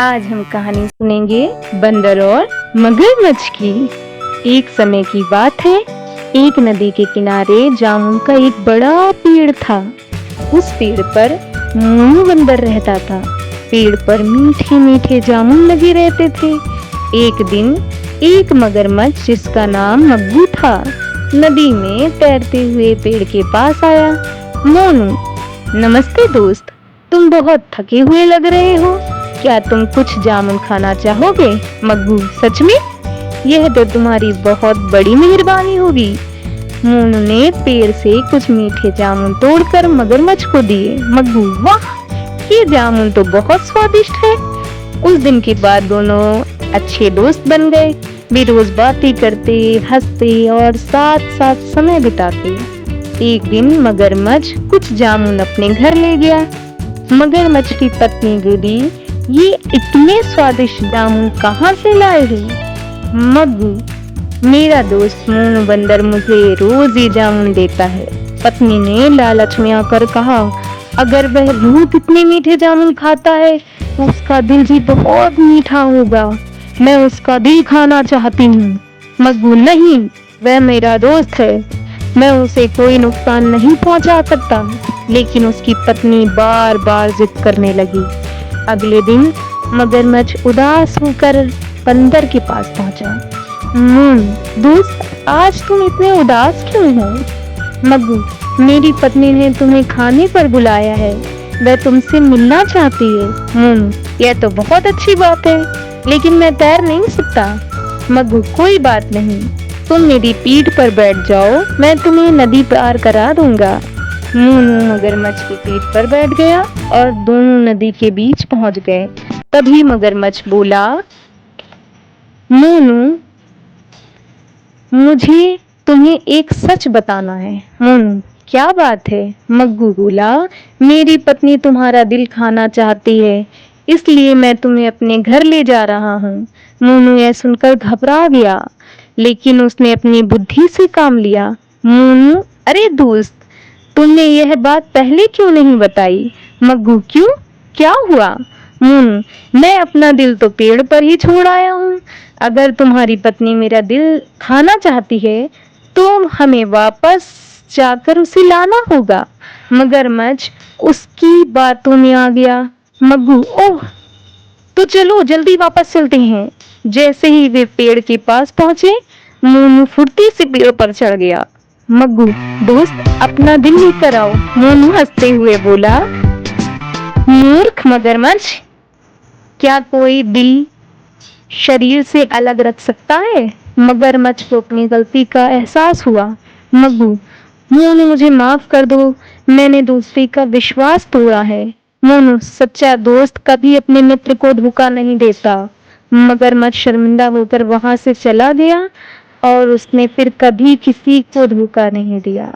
आज हम कहानी सुनेंगे बंदर और मगरमच्छ की। एक समय की बात है, एक नदी के किनारे जामुन का एक बड़ा पेड़ था। उस पेड़ पर मोनू बंदर रहता था। पेड़ पर मीठे मीठे जामुन लगे रहते थे। एक दिन एक मगरमच्छ जिसका नाम मग्गू था, नदी में तैरते हुए पेड़ के पास आया। मोनू, नमस्ते दोस्त, तुम बहुत थके हुए लग रहे हो, क्या तुम कुछ जामुन खाना चाहोगे? मग्गू, सच में? यह तो तुम्हारी बहुत बड़ी मेहरबानी होगी। मोनू ने पेड़ से कुछ मीठे जामुन तोड़कर मगरमच्छ को दिए। मग्गू, वाह, ये जामुन तो बहुत स्वादिष्ट है। उस दिन के बाद दोनों अच्छे दोस्त बन गए। वे रोज बातें करते, हंसते और साथ साथ समय बिताते। एक दिन मगरमच्छ कुछ जामुन अपने घर ले गया। मगरमच्छ की पत्नी बोली, ये इतने स्वादिष्ट जामुन कहाँ से लाए हो? मग्गू, मेरा दोस्त मोनू बंदर मुझे रोज ये जामुन देता है। पत्नी ने लालच में आकर कहा, अगर वह रोज इतने मीठे जामुन खाता है तो उसका दिल भी बहुत मीठा होगा। मैं उसका दिल खाना चाहती हूँ। मग्गू, नहीं, वह मेरा दोस्त है, मैं उसे कोई नुकसान नहीं पहुंचा सकता। लेकिन उसकी पत्नी बार बार जिद करने लगी। अगले दिन मगरमच्छ उदास होकर बंदर के पास पहुंचा। दोस्त, आज तुम इतने उदास क्यों हो? मग्गू, मेरी पत्नी ने तुम्हें खाने पर बुलाया है, वह तुमसे मिलना चाहती है। यह तो बहुत अच्छी बात है, लेकिन मैं तैर नहीं सकता। मग्गू, कोई बात नहीं, तुम मेरी पीठ पर बैठ जाओ, मैं तुम्हें नदी पार करा दूंगा। मोनू मगरमच्छ की पीठ पर बैठ गया और दोनों नदी के बीच पहुंच गए। तभी मगरमच्छ बोला, मोनू, मुझे तुम्हें एक सच बताना है। मोनू, क्या बात है? मग्गू बोला, मेरी पत्नी तुम्हारा दिल खाना चाहती है, इसलिए मैं तुम्हें अपने घर ले जा रहा हूँ। मोनू यह सुनकर घबरा गया, लेकिन उसने अपनी बुद्धि से काम लिया। मोनू, अरे दोस्त, तुमने यह बात पहले क्यों नहीं बताई? मग्गू, क्यों, क्या हुआ? मैं अपना दिल तो पेड़ पर ही छोड़ आया हूँ। अगर तुम्हारी पत्नी मेरा दिल खाना चाहती है तो हमें वापस जाकर उसे लाना होगा। मगरमच्छ उसकी बातों में आ गया। मग्गू, ओह, तो चलो जल्दी वापस चलते हैं। जैसे ही वे पेड़ के पास पहुंचे, मोनू फुर्ती से पेड़ पर चढ़ गया। मग्गू, दोस्त, अपना दिल लेकर आओ। मोनू हंसते हुए बोला, मूर्ख मगरमच्छ, क्या कोई दिल शरीर से अलग रख सकता है? मगरमच्छ को अपनी गलती का एहसास हुआ। मग्गू, मोनू, मुझे माफ कर दो, मैंने दूसरे का विश्वास तोड़ा है। मोनू, सच्चा दोस्त कभी अपने मित्र को धोखा नहीं देता। मगरमच्छ शर्मिंदा होकर वहां से चला गया और उसने फिर कभी किसी को धोखा नहीं दिया।